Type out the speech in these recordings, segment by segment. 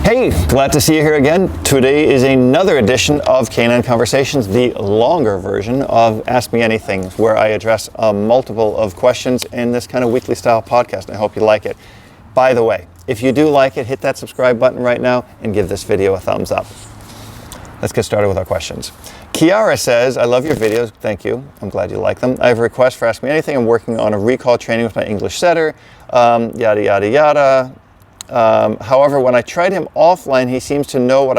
Hey, glad to see you here again. Today is another edition of Canine Conversations, the longer version of Ask Me Anything, where I address multiple of questions in this kind of weekly style podcast. I hope you like it. By the way, if you do like it, hit that subscribe button right now and give this video a thumbs up. Let's get started with our questions. Kiara says, I love your videos. Thank you. I'm glad you like them. I have a request for Ask Me Anything. I'm working on a recall training with my English setter, yada, yada, yada. However, when I tried him offline, he seems to know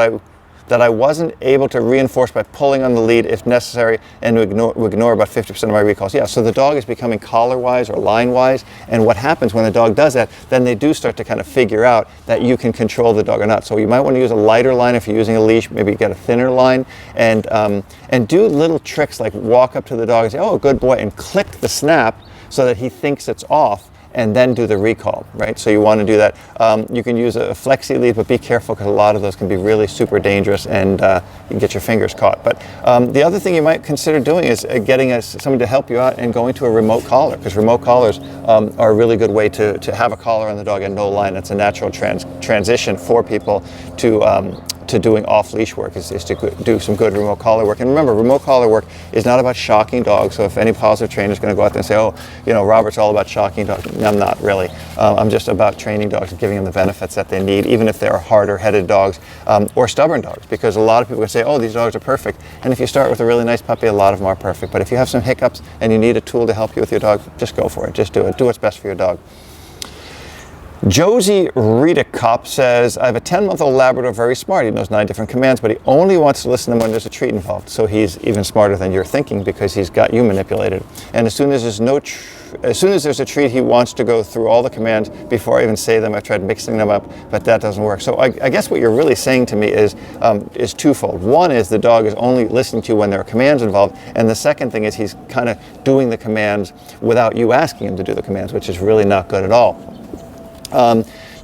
that I wasn't able to reinforce by pulling on the lead if necessary and to ignore about 50% of my recalls. Yeah, so the dog is becoming collar-wise or line-wise, and what happens when a dog does that, then they do start to kind of figure out that you can control the dog or not. So you might want to use a lighter line if you're using a leash, maybe get a thinner line, and do little tricks like walk up to the dog and say, oh, good boy, and click the snap so that he thinks it's off, and then do the recall, right? So you want to do that. You can use a flexi lead, but be careful because a lot of those can be really super dangerous and you can get your fingers caught. But the other thing you might consider doing is getting somebody to help you out and going to a remote collar, because remote collars are a really good way to have a collar on the dog and no line. It's a natural transition for people to doing off-leash work is to do some good remote collar work. And remember, remote collar work is not about shocking dogs. So if any positive trainer is going to go out there and say, oh, you know, Robert's all about shocking dogs. I'm not really. I'm just about training dogs and giving them the benefits that they need, even if they're harder-headed dogs or stubborn dogs, because a lot of people would say, oh, these dogs are perfect. And if you start with a really nice puppy, a lot of them are perfect. But if you have some hiccups and you need a tool to help you with your dog, just go for it. Just do it. Do what's best for your dog. Josie Rita Cop says, I have a 10-month-old Labrador, very smart. He knows 9 different commands, but he only wants to listen to them when there's a treat involved. So he's even smarter than you're thinking because he's got you manipulated. And as soon as there's a treat, he wants to go through all the commands before I even say them. I've tried mixing them up, but that doesn't work. So I guess what you're really saying to me is twofold. One is the dog is only listening to you when there are commands involved. And the second thing is he's kind of doing the commands without you asking him to do the commands, which is really not good at all.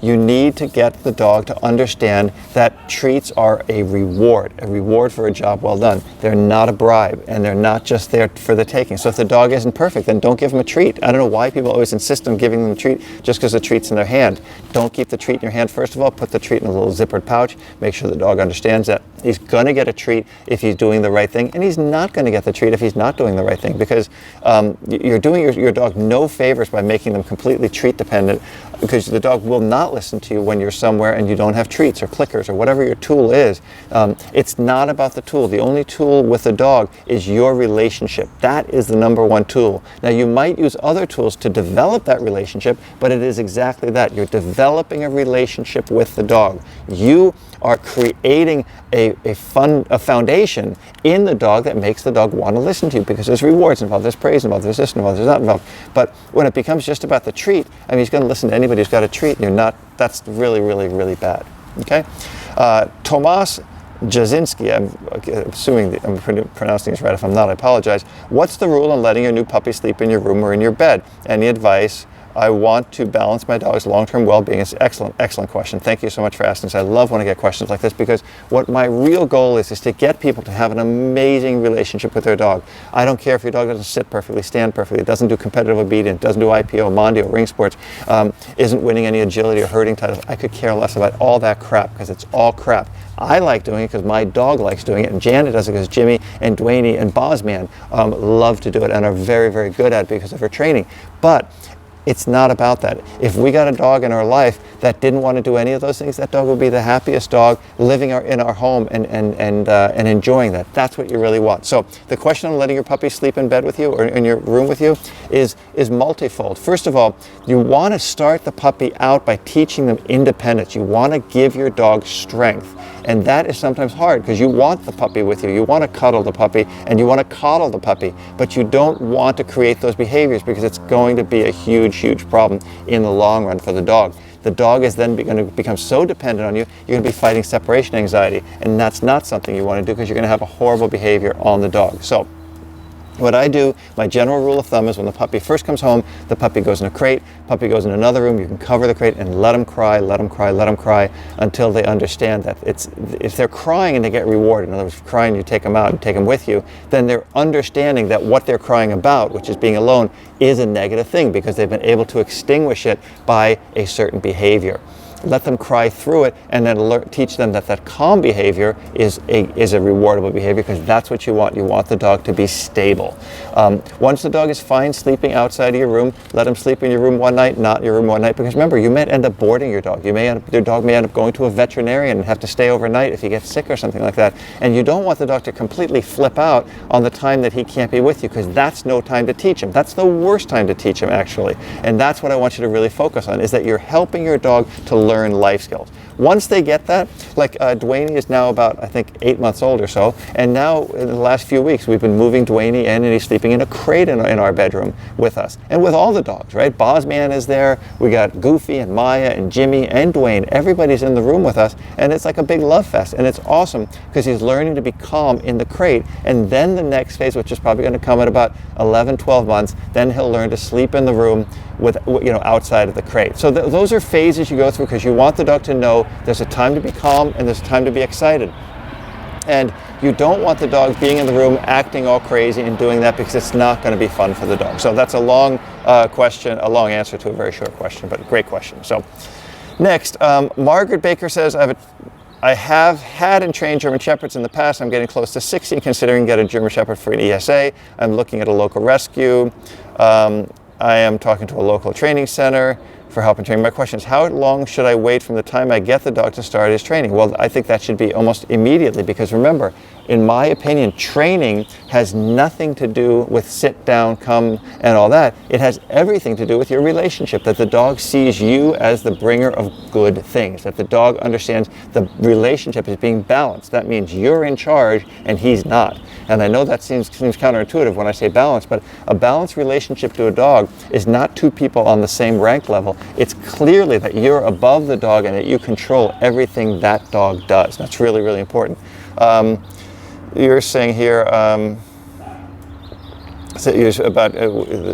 You need to get the dog to understand that treats are a reward for a job well done. They're not a bribe, and they're not just there for the taking. So if the dog isn't perfect, then don't give him a treat. I don't know why people always insist on giving them a treat just because the treat's in their hand. Don't keep the treat in your hand. First of all, put the treat in a little zippered pouch. Make sure the dog understands that he's going to get a treat if he's doing the right thing, and he's not going to get the treat if he's not doing the right thing, because you're doing your dog no favors by making them completely treat dependent, because the dog will not listen to you when you're somewhere and you don't have treats or clickers or whatever your tool is. It's not about the tool. The only tool with the dog is your relationship. That is the number one tool. Now, you might use other tools to develop that relationship, but it is exactly that. You're developing a relationship with the dog. You are creating a foundation in the dog that makes the dog want to listen to you, because there's rewards involved, there's praise involved, there's this involved, there's that involved. But when it becomes just about the treat, I mean, he's going to listen to anybody who's got a treat, and you're not. That's really, really, really bad. Okay? Tomas Jasinski, I'm assuming I'm pronouncing this right. If I'm not, I apologize. What's the rule on letting your new puppy sleep in your room or in your bed? Any advice? I want to balance my dog's long-term well-being. It's an excellent question. Thank you so much for asking this. I love when I get questions like this, because what my real goal is to get people to have an amazing relationship with their dog. I don't care if your dog doesn't sit perfectly, stand perfectly, doesn't do competitive obedience, doesn't do IPO, Mondio, ring sports, isn't winning any agility or herding titles. I could care less about all that crap, because it's all crap. I like doing it because my dog likes doing it, and Janet does it because Jimmy and Dwayne and Bozman love to do it and are very, very good at it because of her training. But it's not about that. If we got a dog in our life that didn't want to do any of those things, that dog would be the happiest dog living in our home and enjoying that. That's what you really want. So the question on letting your puppy sleep in bed with you or in your room with you is multifold. First of all, you want to start the puppy out by teaching them independence. You want to give your dog strength. And that is sometimes hard, because you want the puppy with you. You want to cuddle the puppy and you want to coddle the puppy, but you don't want to create those behaviors, because it's going to be a huge, huge problem in the long run for the dog. The dog is then going to become so dependent on you, you're going to be fighting separation anxiety, and that's not something you want to do, because you're going to have a horrible behavior on the dog. So what I do, my general rule of thumb is when the puppy first comes home, the puppy goes in a crate, puppy goes in another room, you can cover the crate and let them cry, let them cry, let them cry until they understand that if they're crying and they get rewarded, in other words, crying, you take them out and take them with you, then they're understanding that what they're crying about, which is being alone, is a negative thing, because they've been able to extinguish it by a certain behavior. let them cry through it, and then teach them that that calm behavior is a rewardable behavior, because that's what you want. You want the dog to be stable. Once the dog is fine sleeping outside of your room, let him sleep in your room one night, not your room one night, because remember, you may end up boarding your dog. Your dog may end up going to a veterinarian and have to stay overnight if he gets sick or something like that. And you don't want the dog to completely flip out on the time that he can't be with you, because that's no time to teach him. That's the worst time to teach him, actually. And that's what I want you to really focus on, is that you're helping your dog to learn life skills. Once they get that, like Dwayne is now about, I think, 8 months old or so, and now in the last few weeks we've been moving Dwayne in, and he's sleeping in a crate in our bedroom with us, and with all the dogs, right? Bosman is there, we got Goofy and Maya and Jimmy and Dwayne, everybody's in the room with us, and it's like a big love fest, and it's awesome because he's learning to be calm in the crate. And then the next phase, which is probably going to come at about 11, 12 months, then he'll learn to sleep in the room with, outside of the crate. So those are phases you go through, because you want the dog to know there's a time to be calm and there's a time to be excited. And you don't want the dog being in the room acting all crazy and doing that, because it's not going to be fun for the dog. So that's a long question, a long answer to a very short question, but great question. So next, Margaret Baker says, I have had and trained German Shepherds in the past. I'm getting close to 60 and considering getting a German Shepherd for an ESA. I'm looking at a local rescue. I am talking to a local training center for help in training. My question is, how long should I wait from the time I get the dog to start his training? Well, I think that should be almost immediately, because remember, in my opinion, training has nothing to do with sit down, come, and all that. It has everything to do with your relationship, that the dog sees you as the bringer of good things, that the dog understands the relationship is being balanced. That means you're in charge and he's not. And I know that seems counterintuitive when I say balance, but a balanced relationship to a dog is not two people on the same rank level. It's clearly that you're above the dog and that you control everything that dog does. That's really, really important. You're saying here, about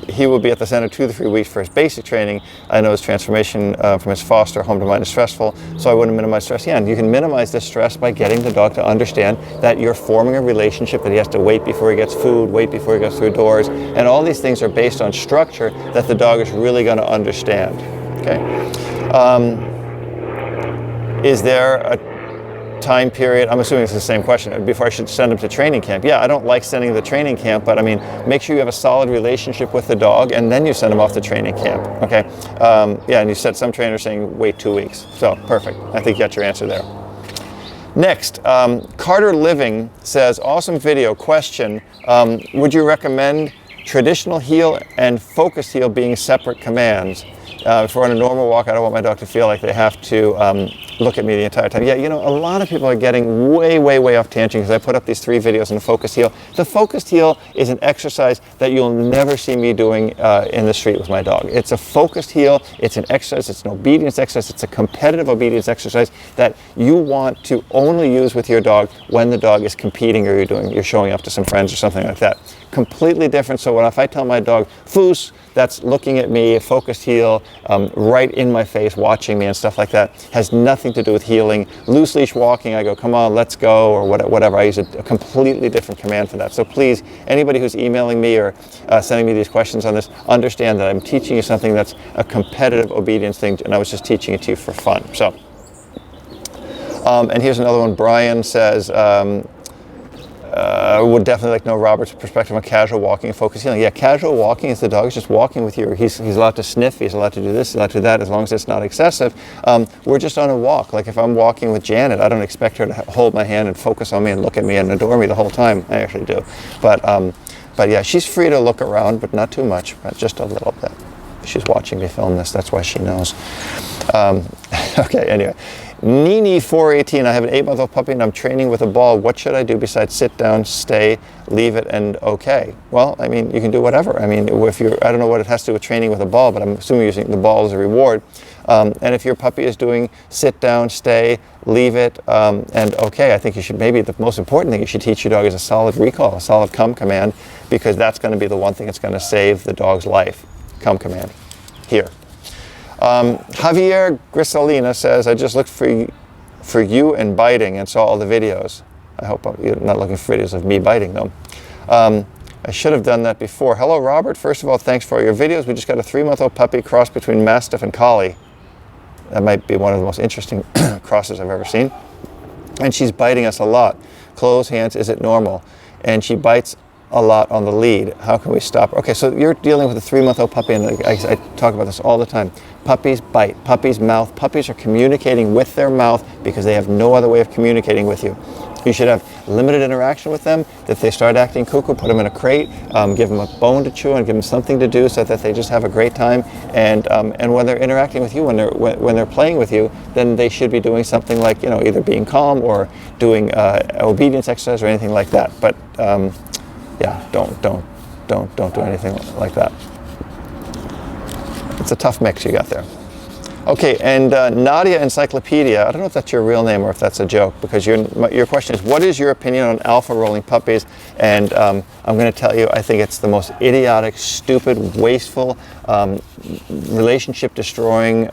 he will be at the center 2 to 3 weeks for his basic training. I know his transformation from his foster home to mine is stressful, so I wouldn't minimize stress. Yeah, and you can minimize the stress by getting the dog to understand that you're forming a relationship, that he has to wait before he gets food, wait before he goes through doors, and all these things are based on structure that the dog is really going to understand. Okay. Is there a time period, I'm assuming it's the same question, before I should send him to training camp? Yeah, I don't like sending him to training camp, but I mean, make sure you have a solid relationship with the dog, and then you send him off to training camp, okay? Yeah, and you said some trainers saying wait 2 weeks. So, perfect. I think you got your answer there. Next, Carter Living says, awesome video. Question, would you recommend traditional heel and focused heel being separate commands? If we're on a normal walk, I don't want my dog to feel like they have to look at me the entire time. Yeah, a lot of people are getting way, way, way off tangent, because I put up these 3 videos on the focused heel. The focused heel is an exercise that you'll never see me doing in the street with my dog. It's a focused heel, it's an exercise, it's an obedience exercise, it's a competitive obedience exercise that you want to only use with your dog when the dog is competing, or you're showing up to some friends or something like that. Completely different. So if I tell my dog, foos, that's looking at me, a focused heel, right in my face, watching me and stuff like that, has nothing to do with healing. Loose leash walking, I go, come on, let's go, or whatever. I use a completely different command for that. So please, anybody who's emailing me or sending me these questions on this, understand that I'm teaching you something that's a competitive obedience thing, and I was just teaching it to you for fun. So, and here's another one. Brian says, would definitely like to know Robert's perspective on casual walking and focused healing. Yeah, casual walking is the dog is just walking with you. He's allowed to sniff, he's allowed to do this, he's allowed to do that, as long as it's not excessive. We're just on a walk. Like if I'm walking with Janet, I don't expect her to hold my hand and focus on me and look at me and adore me the whole time. I actually do. But yeah, she's free to look around, but not too much, but just a little bit. She's watching me film this, that's why she knows. Okay, anyway. Nini418, I have an 8-month-old puppy and I'm training with a ball. What should I do besides sit down, stay, leave it, and okay? Well, I mean, you can do whatever. I mean, I don't know what it has to do with training with a ball, but I'm assuming using the ball as a reward. And if your puppy is doing sit down, stay, leave it, and okay, I think you should, maybe the most important thing you should teach your dog is a solid recall, a solid come command, because that's going to be the one thing that's going to save the dog's life. Come command. Here. Javier Grisalina says, I just looked for you and biting and saw all the videos. I hope you're not looking for videos of me biting though. I should have done that before. Hello, Robert. First of all, thanks for all your videos. We just got a 3-month-old puppy cross between Mastiff and Collie. That might be one of the most interesting crosses I've ever seen. And she's biting us a lot. Clothes, hands, is it normal? And she bites a lot on the lead. How can we stop her? Okay, so you're dealing with a 3-month-old puppy, and I talk about this all the time. Puppies bite. Puppies mouth. Puppies are communicating with their mouth because they have no other way of communicating with you. You should have limited interaction with them. If they start acting cuckoo, put them in a crate, give them a bone to chew, and give them something to do so that they just have a great time. And when they're interacting with you, when they're playing with you, then they should be doing something like, you know, either being calm or doing obedience exercise or anything like that. But yeah, don't do anything like that. It's a tough mix you got there. Okay, and Nadia Encyclopedia, I don't know if that's your real name or if that's a joke, because your question is, what is your opinion on alpha rolling puppies? And I'm going to tell you, I think it's the most idiotic, stupid, wasteful, relationship destroying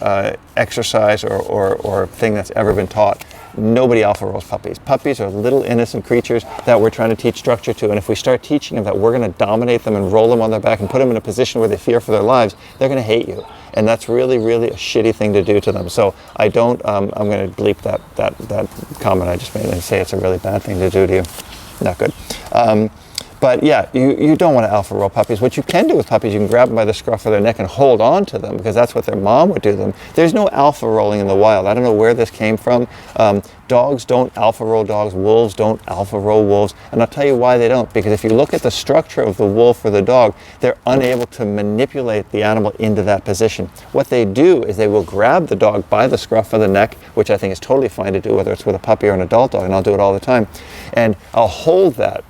exercise or thing that's ever been taught. Nobody alpha rolls puppies. Puppies are little innocent creatures that we're trying to teach structure to, and if we start teaching them that we're going to dominate them and roll them on their back and put them in a position where they fear for their lives, they're going to hate you. And that's really, really a shitty thing to do to them. So I don't, I'm going to bleep that comment I just made and say it's a really bad thing to do to you. Not good. But yeah, you don't want to alpha roll puppies. What you can do with puppies, you can grab them by the scruff of their neck and hold on to them, because that's what their mom would do to them. There's no alpha rolling in the wild. I don't know where this came from. Dogs don't alpha roll dogs. Wolves don't alpha roll wolves. And I'll tell you why they don't. Because if you look at the structure of the wolf or the dog, they're unable to manipulate the animal into that position. What they do is they will grab the dog by the scruff of the neck, which I think is totally fine to do, whether it's with a puppy or an adult dog, and I'll do it all the time. And I'll hold that.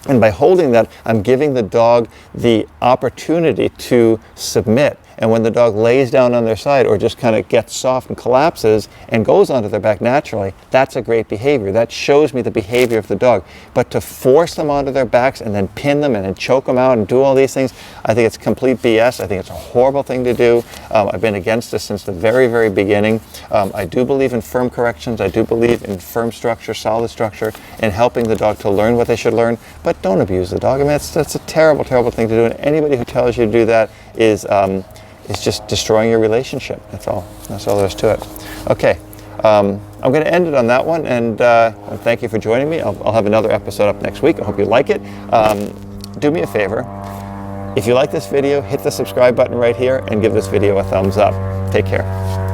And by holding that, I'm giving the dog the opportunity to submit. And when the dog lays down on their side or just kind of gets soft and collapses and goes onto their back naturally, that's a great behavior. That shows me the behavior of the dog. But to force them onto their backs and then pin them and then choke them out and do all these things, I think it's complete BS. I think it's a horrible thing to do. I've been against this since the very, very beginning. I do believe in firm corrections. I do believe in firm structure, solid structure, and helping the dog to learn what they should learn. But don't abuse the dog. I mean, that's a terrible, terrible thing to do. And anybody who tells you to do that is just destroying your relationship. That's all there is to it. Okay, I'm going to end it on that one, and thank you for joining me. I'll have another episode up next week. I hope you like it. Do me a favor. If you like this video, hit the subscribe button right here and give this video a thumbs up. Take care.